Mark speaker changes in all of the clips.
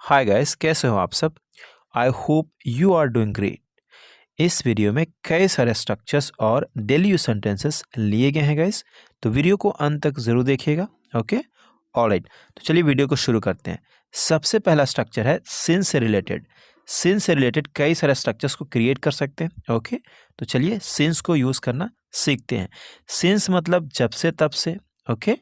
Speaker 1: Hi guys, कैसे हो आप सब। I hope you are doing great. इस वीडियो में कई सारे स्ट्रक्चर्स और डेली यूज सेंटेंसेस लिए गए हैं गाइस, तो वीडियो को अंत तक जरूर देखिएगा। ओके, ऑलराइट, तो चलिए वीडियो को शुरू करते हैं। सबसे पहला स्ट्रक्चर है सिंस से रिलेटेड। सिंस से रिलेटेड कई सारे स्ट्रक्चर्स को क्रिएट कर सकते हैं। ओके, तो चलिए सिंस को यूज करना सीखते हैं। सिंस मतलब जब से तब से, ओके,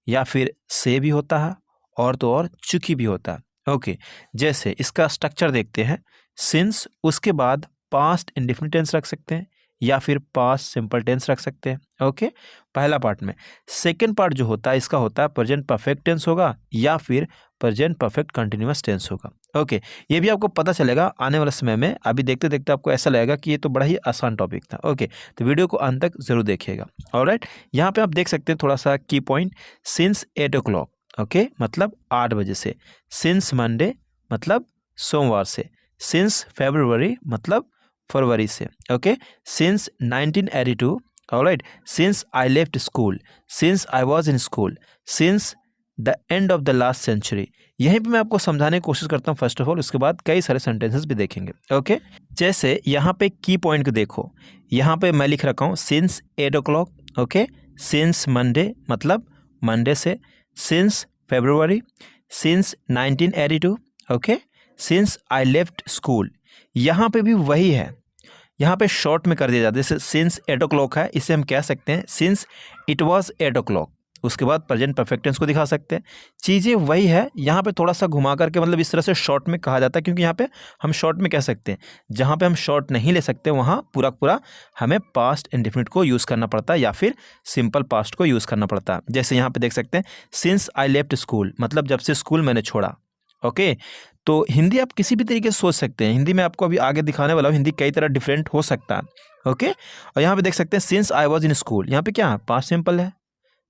Speaker 1: या फिर से भी होता है और तो और चूंकि भी होता है। ओके, जैसे इसका स्ट्रक्चर देखते हैं। सिंस, उसके बाद पास्ट इंडेफिनिट टेंस रख सकते हैं या फिर पास्ट सिंपल टेंस रख सकते हैं। ओके, पहला पार्ट में। सेकंड पार्ट जो होता है इसका होता है प्रेजेंट परफेक्ट टेंस होगा या फिर प्रेजेंट परफेक्ट कंटिन्यूअस टेंस होगा। ओके, ये भी आपको पता चलेगा आने वाले समय में। अभी देखते देखते आपको ऐसा लगेगा कि ये तो बड़ा ही आसान टॉपिक था। ओके, तो वीडियो को अंत तक जरूर देखिएगा। ऑलराइट, यहाँ पे आप देख सकते हैं थोड़ा सा की पॉइंट। सिंस 8 o'clock, ओके, मतलब 8 बजे से। सिंस मंडे मतलब सोमवार से। सिंस फरवरी मतलब फरवरी से। Okay, since 1982, alright, since I left school, since I was in school, since the end of the last century. यहीं पे मैं आपको समझाने की कोशिश करता हूँ फर्स्ट ऑफ ऑल, उसके बाद कई सारे सेंटेंसेस भी देखेंगे। ओके, जैसे यहाँ पे की पॉइंट को देखो। यहाँ पे मैं लिख रखा हूँ since 8 o'clock, okay, since Monday मतलब मंडे से, since February, since 1982, okay, since I left school. यहाँ पे भी वही है, यहाँ पे शॉर्ट में कर दिया जाता है। जैसे सिंस 8 o'clock है, इसे हम कह सकते हैं सिंस इट वाज 8 o'clock। उसके बाद प्रेजेंट परफेक्ट टेंस को दिखा सकते हैं। चीज़ें वही है, यहाँ पे थोड़ा सा घुमा करके मतलब इस तरह से शॉर्ट में कहा जाता है, क्योंकि यहाँ पे हम शॉर्ट में कह सकते हैं। जहाँ पे हम शॉर्ट नहीं ले सकते वहाँ पूरा पूरा हमें पास्ट इंडेफिनिट को यूज़ करना पड़ता है या फिर सिंपल पास्ट को यूज़ करना पड़ता है। जैसे यहाँ पे देख सकते हैं सिंस आई लेफ्ट स्कूल, मतलब जब से स्कूल मैंने छोड़ा। ओके, तो हिंदी आप किसी भी तरीके से सोच सकते हैं। हिंदी में आपको अभी आगे दिखाने वाला हूँ, हिंदी कई तरह डिफरेंट हो सकता है। ओके, और यहाँ पे देख सकते हैं since I was in school, यहाँ पे क्या है, पास्ट सिंपल है,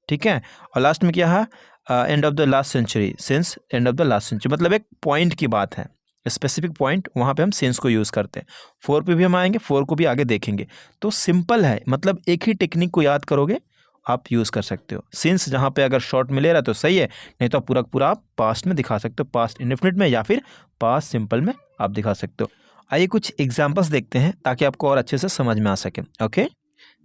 Speaker 1: ठीक है। और लास्ट में क्या है, end of the last century, since end of the last century, मतलब एक पॉइंट की बात है, स्पेसिफिक पॉइंट, वहाँ पे हम सिंस को यूज़ करते हैं। 4 पे भी हम आएंगे, 4 को भी आगे देखेंगे। तो सिंपल है, मतलब एक ही टेक्निक को याद करोगे आप यूज़ कर सकते हो। सिंस जहाँ पे अगर शॉर्ट में ले रहा है तो सही है, नहीं तो पूरा पूरा आप पास्ट में दिखा सकते हो, पास्ट इंडेफिनिट में या फिर पास्ट सिंपल में आप दिखा सकते हो। आइए कुछ एग्जांपल्स देखते हैं ताकि आपको और अच्छे से समझ में आ सके। ओके,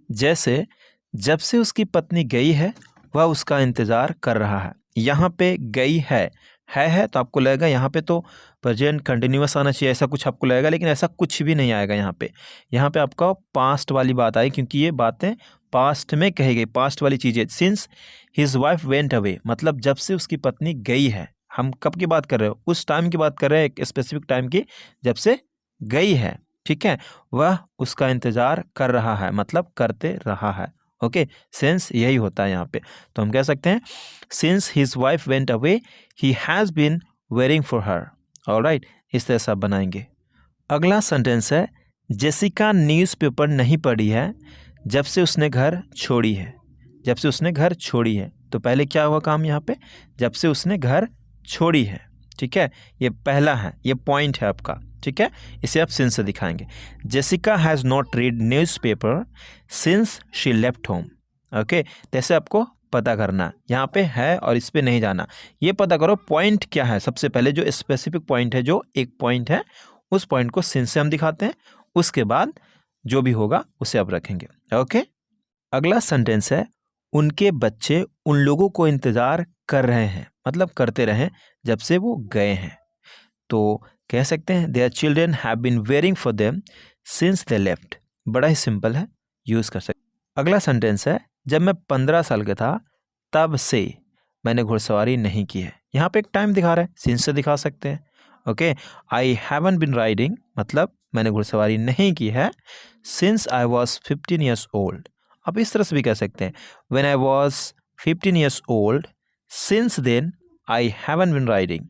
Speaker 1: जैसे जब से उसकी पत्नी गई है वह उसका इंतज़ार कर रहा है। यहाँ पे गई है तो आपको लगेगा यहाँ पे तो प्रेजेंट कंटिन्यूअस आना चाहिए, ऐसा कुछ आपको लगेगा, लेकिन ऐसा कुछ भी नहीं आएगा यहाँ पे। यहाँ पे आपका पास्ट वाली बात आई, क्योंकि ये बातें पास्ट में कही गई, पास्ट वाली चीज़ें। Since his wife went away, मतलब जब से उसकी पत्नी गई है। हम कब की बात कर रहे हो, उस टाइम की बात कर रहे हैं, एक स्पेसिफिक टाइम की, जब से गई है, ठीक है। वह उसका इंतज़ार कर रहा है, मतलब करते रहा है। ओके, सिंस यही होता है यहाँ पे, तो हम कह सकते हैं since his wife went away he has been waiting for her. Alright, इस तरह से आप बनाएंगे। अगला सेंटेंस है जेसिका न्यूज़पेपर नहीं पढ़ी है जब से उसने घर छोड़ी है। जब से उसने घर छोड़ी है, तो पहले क्या हुआ काम यहाँ पे, जब से उसने घर छोड़ी है, ठीक है। ये पहला है, ये पॉइंट है आपका, ठीक है। इसे आप सिंस से दिखाएंगे। Jessica has not read newspaper since she left home. Okay, जैसे आपको पता करना, यहाँ पे है और इस पे नहीं जाना, ये पता करो पॉइंट क्या है। सबसे पहले जो स्पेसिफिक पॉइंट है, जो एक पॉइंट है, उस पॉइंट को सिंस से हम दिखाते हैं। उसके बाद जो भी होगा उसे आप रखेंगे। ओके, अगला सेंटेंस है उनके बच्चे उन लोगों को इंतज़ार कर रहे हैं, मतलब करते रहे जब से वो गए हैं। तो कह सकते हैं their children have been wearing for them since they left. बड़ा ही सिंपल है, यूज़ कर सकते। अगला सेंटेंस है जब मैं 15 साल का था तब से मैंने घुड़सवारी नहीं की है। यहाँ पे एक टाइम दिखा रहा है, सिंस से दिखा सकते हैं। Okay, I haven't been riding, मतलब मैंने घुड़सवारी नहीं की है since I was 15 years old। आप इस तरह से भी कह सकते हैं when I was 15 years old since then I haven't been riding,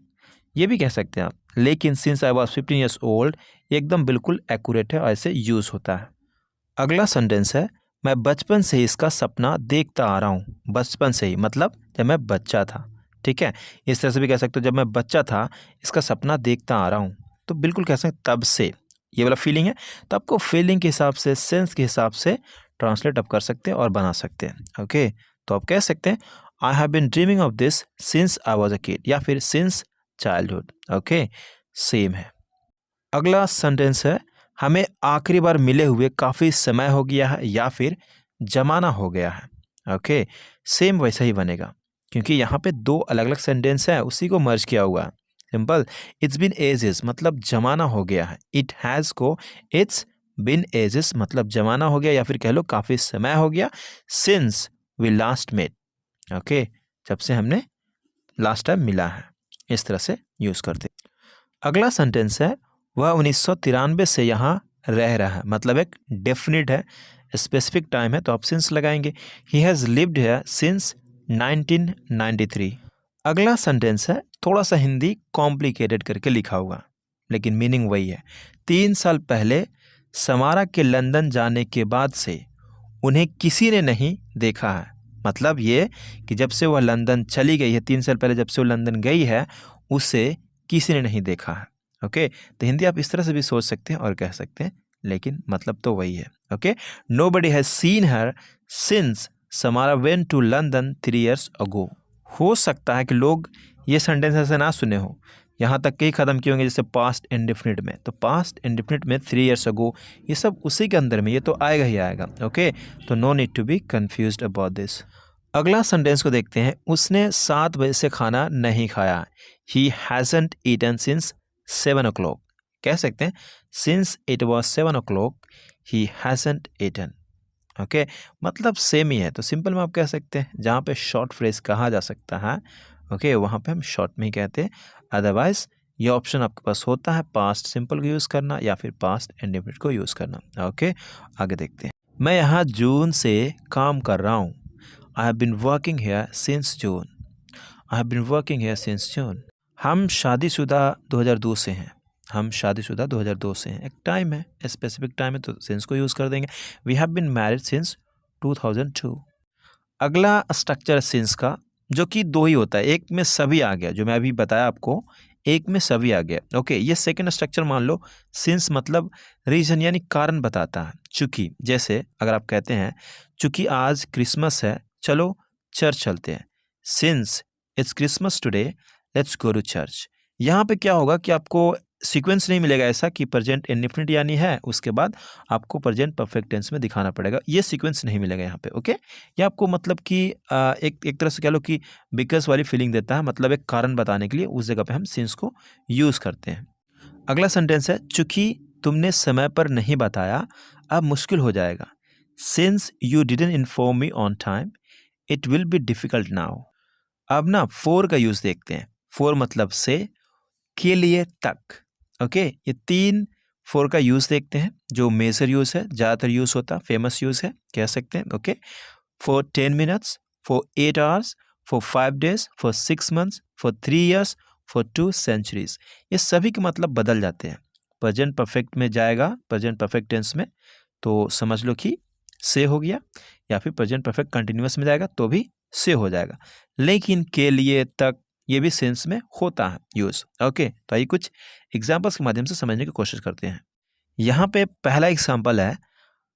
Speaker 1: ये भी कह सकते हैं आप। लेकिन since I was 15 years old एकदम बिल्कुल एक्यूरेट है और ऐसे यूज़ होता है। अगला सेंटेंस है मैं बचपन से ही इसका सपना देखता आ रहा हूँ। बचपन से ही मतलब जब मैं बच्चा था, ठीक है। इस तरह से भी कह सकते हो जब मैं बच्चा था इसका सपना देखता आ रहा हूँ, तो बिल्कुल कह सकते तब से, ये वाला फीलिंग है। तो आपको फीलिंग के हिसाब से, सेंस के हिसाब से ट्रांसलेट आप कर सकते हैं और बना सकते हैं। ओके, तो आप कह सकते हैं I have been dreaming of this since I was a kid, या फिर सिंस चाइल्डहुड। ओके, सेम है। अगला सेंटेंस है हमें आखिरी बार मिले हुए काफ़ी समय हो गया है या फिर जमाना हो गया है। ओके, सेम वैसा ही बनेगा क्योंकि यहाँ पे दो अलग अलग सेंटेंस है, उसी को मर्ज किया हुआ है। सिंपल। इट्स बिन एजेस मतलब जमाना हो गया है। इट हैज़ को इट्स बिन एजेस मतलब जमाना हो गया या फिर कह लो काफ़ी समय हो गया। Since we last met. Okay, जब से हमने लास्ट टाइम मिला है, इस तरह से यूज़ करते। अगला सेंटेंस है वह 1993 से यहाँ रह रहा है मतलब एक डेफिनिट है, स्पेसिफिक टाइम है तो आप सिंस लगाएंगे। He has lived here since 1993। अगला सेंटेंस है थोड़ा सा हिंदी कॉम्प्लिकेटेड करके लिखा हुआ लेकिन मीनिंग वही है। 3 साल पहले समारा के लंदन जाने के बाद से उन्हें किसी ने नहीं देखा है। मतलब ये कि जब से वह लंदन चली गई है, 3 साल पहले जब से वो लंदन गई है, उसे किसी ने नहीं देखा है। ओके, तो हिंदी आप इस तरह से भी सोच सकते हैं और कह सकते हैं, लेकिन मतलब तो वही है। Okay, nobody has seen her since Samara went to London 3 years अगो। हो सकता है कि लोग ये सेंटेंस ऐसे ना सुने हो, यहाँ तक के ख़त्म किए होंगे जैसे पास्ट इंडेफिनिट में। तो पास्ट इंडेफिनिट में 3 years अगो, ये सब उसी के अंदर में, ये तो आएगा ही आएगा। ओके, तो no need to be confused about this. अगला सेंटेंस को देखते हैं। उसने 7 बजे से खाना नहीं खाया। He hasn't eaten since 7 o'clock। कह सकते हैं since it was 7 o'clock he hasn't eaten. Okay, मतलब सेम ही है तो सिंपल में आप कह सकते हैं। जहाँ पे शॉर्ट फ्रेज कहा जा सकता है, ओके, वहाँ पे हम शॉर्ट में ही कहते हैं। अदरवाइज ये ऑप्शन आपके पास होता है पास्ट सिंपल को यूज़ करना या फिर पास्ट इंडेफिनिट को यूज़ करना। ओके, आगे देखते हैं। मैं यहाँ जून से काम कर रहा हूँ। I have been working here since June. I have been working here since June. हम शादीशुदा 2002 से हैं। हम शादीशुदा 2002 से हैं। एक टाइम है, स्पेसिफिक टाइम है तो सिंस को यूज़ कर देंगे। We have been married since 2002। अगला स्ट्रक्चर सिंस का जो कि दो ही होता है, एक में सभी आ गया, जो मैं अभी बताया आपको, एक में सभी आ गया। ओके, ये सेकंड स्ट्रक्चर मान लो। सिंस मतलब रीजन यानी कारण बताता है। चूंकि जैसे अगर आप कहते हैं चूंकि आज क्रिसमस है चलो चर्च चलते हैं। Since it's Christmas today let's go to church. यहाँ पे क्या होगा कि आपको सीक्वेंस नहीं मिलेगा ऐसा कि प्रेजेंट इंडेफिनिट यानी है उसके बाद आपको प्रेजेंट परफेक्ट टेंस में दिखाना पड़ेगा, ये सीक्वेंस नहीं मिलेगा यहाँ पे। ओके, ये आपको मतलब कि एक तरह से कह लो कि बिकॉज वाली फीलिंग देता है, मतलब एक कारण बताने के लिए उस जगह पे हम सिंस को यूज़ करते हैं। अगला सेंटेंस है चूंकि तुमने समय पर नहीं बताया अब मुश्किल हो जाएगा। Since you didn't inform me on time it will be difficult now. अब ना फोर का यूज़ देखते हैं। फोर मतलब से, के लिए, तक। ओके, ये 3 फोर का यूज़ देखते हैं जो मेजर यूज़ है, ज़्यादातर यूज़ होता, फेमस यूज़ है कह सकते हैं। Okay, for 10 minutes, for 8 hours, for 5 days, for 6 months, for 3 years, for 2 centuries। ये सभी के मतलब बदल जाते हैं। प्रेजेंट परफेक्ट में जाएगा, प्रेजेंट परफेक्ट टेंस में तो समझ लो कि से हो गया, या फिर प्रेजेंट परफेक्ट कंटिन्यूअस में जाएगा तो भी से हो जाएगा। लेकिन के लिए, तक, ये भी सेंस में होता है यूज़। ओके, तो आइए कुछ एग्जाम्पल्स के माध्यम से समझने की कोशिश करते हैं। यहाँ पे पहला एग्जाम्पल है,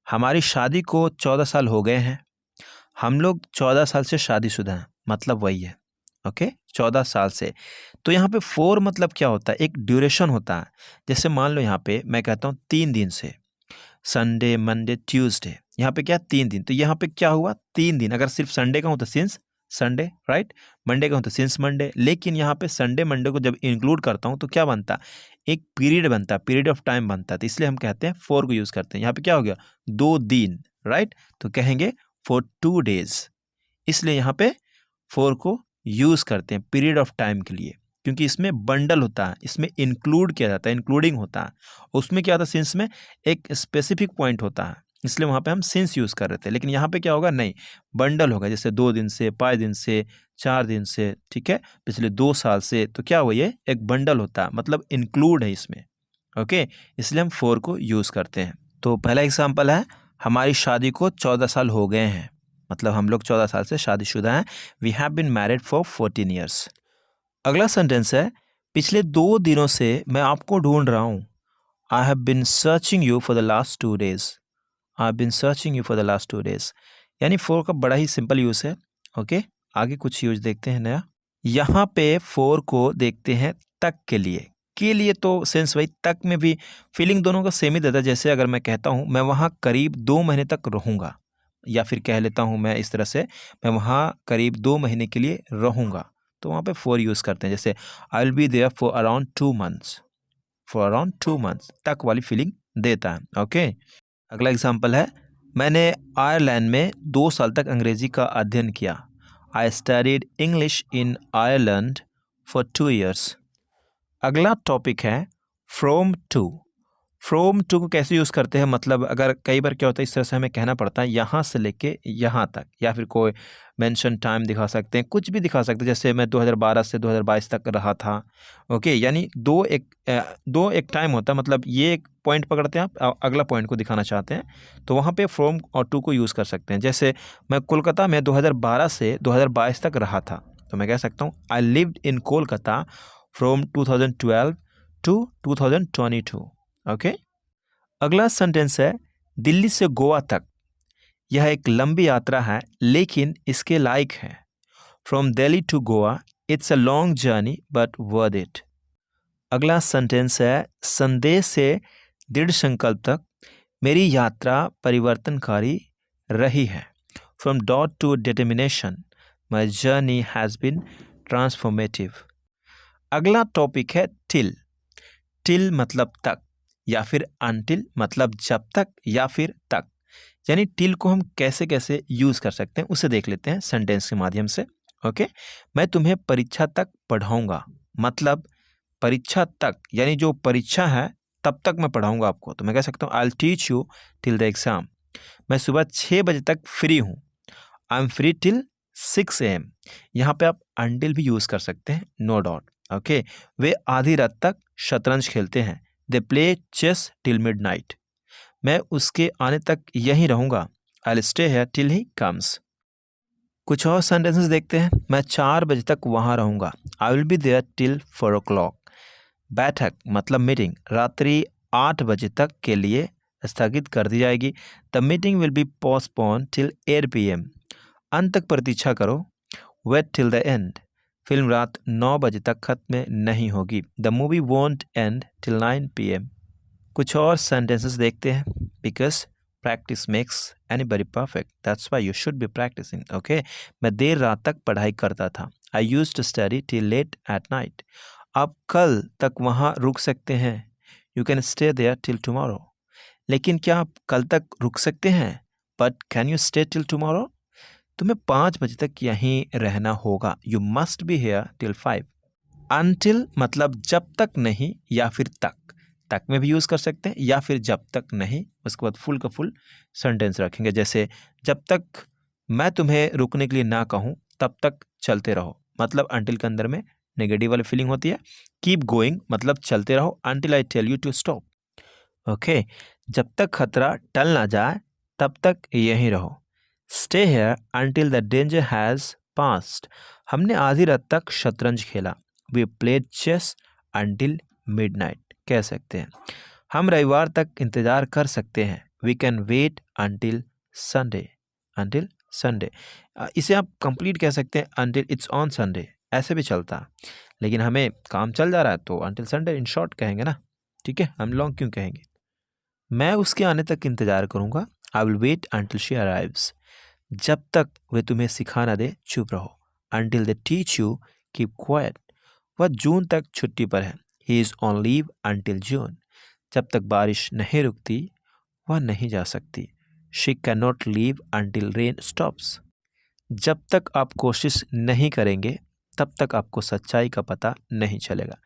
Speaker 1: हमारी शादी को 14 साल हो गए हैं। हम लोग 14 साल से शादीशुदा हैं, मतलब वही है। ओके, 14 साल से। तो यहाँ पे 4 मतलब क्या होता है, एक ड्यूरेशन होता है। जैसे मान लो यहाँ पे मैं कहता हूँ 3 दिन से, संडे मंडे ट्यूसडे, यहाँ पे क्या 3 दिन, तो यहाँ पे क्या हुआ 3 दिन। अगर सिर्फ संडे का हो तो सिंस संडे, राइट, मंडे का हो तो सिंस मंडे। लेकिन यहाँ पे संडे मंडे को जब इंक्लूड करता हूँ तो क्या बनता, एक पीरियड बनता, पीरियड ऑफ टाइम बनता है। तो इसलिए हम कहते हैं 4 को यूज़ करते हैं। यहाँ पे क्या हो गया 2 दिन, राइट, तो कहेंगे फॉर 2 days। इसलिए यहाँ पे 4 को यूज़ करते हैं पीरियड ऑफ टाइम के लिए, क्योंकि इसमें बंडल होता है, इसमें इंक्लूड किया जाता है, इंक्लूडिंग होता है। उसमें क्या होता है सिंस में एक स्पेसिफिक पॉइंट होता है, इसलिए वहाँ पे हम सिंस यूज़ कर रहे थे। लेकिन यहाँ पे क्या होगा, नहीं, बंडल होगा, जैसे 2 दिन से, 5 दिन से, 4 दिन से, ठीक है, पिछले 2 साल से, तो क्या हुआ ये एक बंडल होता है, मतलब इंक्लूड है इसमें। ओके, इसलिए हम 4 को यूज़ करते हैं। तो पहला एग्जाम्पल है, हमारी शादी को 14 साल हो गए हैं, मतलब हम लोग 14 साल से शादीशुदा हैं। We have been married for 14 years। अगला सेंटेंस है, पिछले 2 दिनों से मैं आपको ढूंढ रहा हूँ। I have been searching you for the last 2 days। I have been searching you for the last 2 days। यानी 4 का बड़ा ही सिंपल यूज़ है। ओके, आगे कुछ यूज देखते हैं नया। यहाँ पे 4 को देखते हैं तक के लिए तो सेंस वही, तक में भी फीलिंग दोनों का सेम ही देता है। जैसे अगर मैं कहता हूँ मैं वहाँ करीब 2 महीने तक रहूँगा, या फिर कह लेता हूँ मैं इस तरह से, मैं वहाँ करीब 2 महीने के लिए रहूँगा, तो वहाँ पे फॉर यूज़ करते हैं। जैसे I will be there for around 2 months, for around 2 months तक वाली फीलिंग देता है। ओके, अगला एग्जाम्पल है, मैंने आयरलैंड में 2 साल तक अंग्रेजी का अध्ययन किया। I studied English in Ireland for 2 years. अगला टॉपिक है फ्रॉम टू। फ्रॉम टू को कैसे यूज़ करते हैं, मतलब अगर कई बार क्या होता है इस तरह से हमें कहना पड़ता है यहाँ से लेके यहाँ तक, या फिर कोई मेंशन टाइम दिखा सकते हैं, कुछ भी दिखा सकते हैं। जैसे मैं 2012 से 2022 तक रहा था। ओके, यानी दो एक टाइम होता है, मतलब ये एक पॉइंट पकड़ते हैं आप, अगला पॉइंट को दिखाना चाहते हैं तो वहाँ पे फ्रॉम और टू को यूज़ कर सकते हैं। जैसे मैं कोलकाता में 2012 से 2022 तक रहा था, तो मैं कह सकता हूँ I lived in Kolkata from 2012 to 2022। Okay, अगला सेंटेंस है दिल्ली से गोवा तक। यह एक लंबी यात्रा है लेकिन इसके लायक है। From Delhi to Goa it's a long journey but worth it. अगला सेंटेंस है संदेश से दृढ़ संकल्प तक मेरी यात्रा परिवर्तनकारी रही है। From dot to determination my journey has been transformative. अगला टॉपिक है टिल। टिल मतलब तक, या फिर अनटिल मतलब जब तक या फिर तक। यानी टिल को हम कैसे कैसे यूज़ कर सकते हैं उसे देख लेते हैं सेंटेंस के माध्यम से। ओके, मैं तुम्हें परीक्षा तक पढ़ाऊंगा, मतलब परीक्षा तक यानी जो परीक्षा है तब तक मैं पढ़ाऊंगा आपको, तो मैं कह सकता हूँ I will teach you till the exam. मैं सुबह 6 बजे तक फ्री हूँ, I am free till 6 AM। यहाँ पे आप अनटिल भी यूज़ कर सकते हैं, नो डाउट। ओके, वे आधी रात तक शतरंज खेलते हैं, they play chess till midnight. मैं उसके आने तक यहीं रहूँगा, I will stay here till he comes. कुछ और सेंटेंसेस देखते हैं, मैं 4 बजे तक वहाँ रहूँगा, I will be there till 4 o'clock। बैठक मतलब मीटिंग रात्रि 8 बजे तक के लिए स्थगित कर दी जाएगी, the meeting will be postpone till 8 PM। अंत तक प्रतीक्षा करो, wait till the end. Film रात 9 बजे तक खत्म नहीं होगी, the movie won't end till 9 PM। कुछ और सेंटेंसेस देखते हैं, because practice makes anybody perfect, that's why you should be practising. Okay, मैं देर रात तक पढ़ाई करता था, I used to study till late at night. आप कल तक वहाँ रुक सकते हैं, you can stay there till tomorrow. लेकिन क्या आप कल तक रुक सकते हैं, but can you stay till tomorrow. तुम्हें 5 बजे तक यहीं रहना होगा, you must be here till 5। Until मतलब जब तक नहीं या फिर तक, तक में भी यूज़ कर सकते हैं, या फिर जब तक नहीं, उसके बाद फुल का फुल सेंटेंस रखेंगे। जैसे जब तक मैं तुम्हें रुकने के लिए ना कहूँ तब तक चलते रहो, मतलब अनटिल के अंदर में नेगेटिव वाली फीलिंग होती है। कीप गोइंग मतलब चलते रहो, until I tell you to stop. Okay, जब तक खतरा टल ना जाए तब तक यहीं रहो, stay here until the danger has passed. हमने आधी रात तक शतरंज खेला, we played chess until midnight कह सकते हैं। हम रविवार तक इंतज़ार कर सकते हैं, we can wait until Sunday, until Sunday. इसे आप कंप्लीट कह सकते हैं अनटिल इट्स ऑन संडे, ऐसे भी चलता, लेकिन हमें काम चल जा रहा है तो अनटिल संडे इन शॉर्ट कहेंगे ना, ठीक है, हम लॉन्ग क्यों कहेंगे। मैं उसके आने तक इंतज़ार करूँगा, I will wait until she arrives. जब तक वे तुम्हें सिखा ना दे चुप रहो, until they teach you keep quiet. वह जून तक छुट्टी पर है, he is on leave until June. जब तक बारिश नहीं रुकती वह नहीं जा सकती, she can not leave until rain stops. जब तक आप कोशिश नहीं करेंगे तब तक आपको सच्चाई का पता नहीं चलेगा,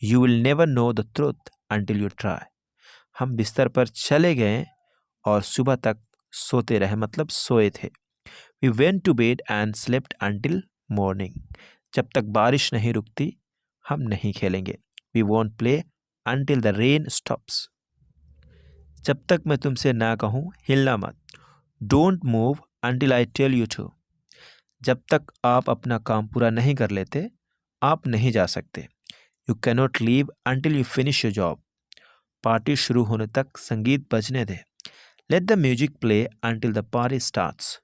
Speaker 1: you will never know the truth until you try. हम बिस्तर पर चले गए और सुबह तक सोते रहे, मतलब सोए थे, we went to bed and slept until morning. जब तक बारिश नहीं रुकती हम नहीं खेलेंगे, we won't play until the rain stops. जब तक मैं तुमसे ना कहूँ हिलना मत, don't move until I tell you to. जब तक आप अपना काम पूरा नहीं कर लेते आप नहीं जा सकते, you can not leave until you finish your job. Party शुरू होने तक संगीत बजने दे, let the music play until the party starts.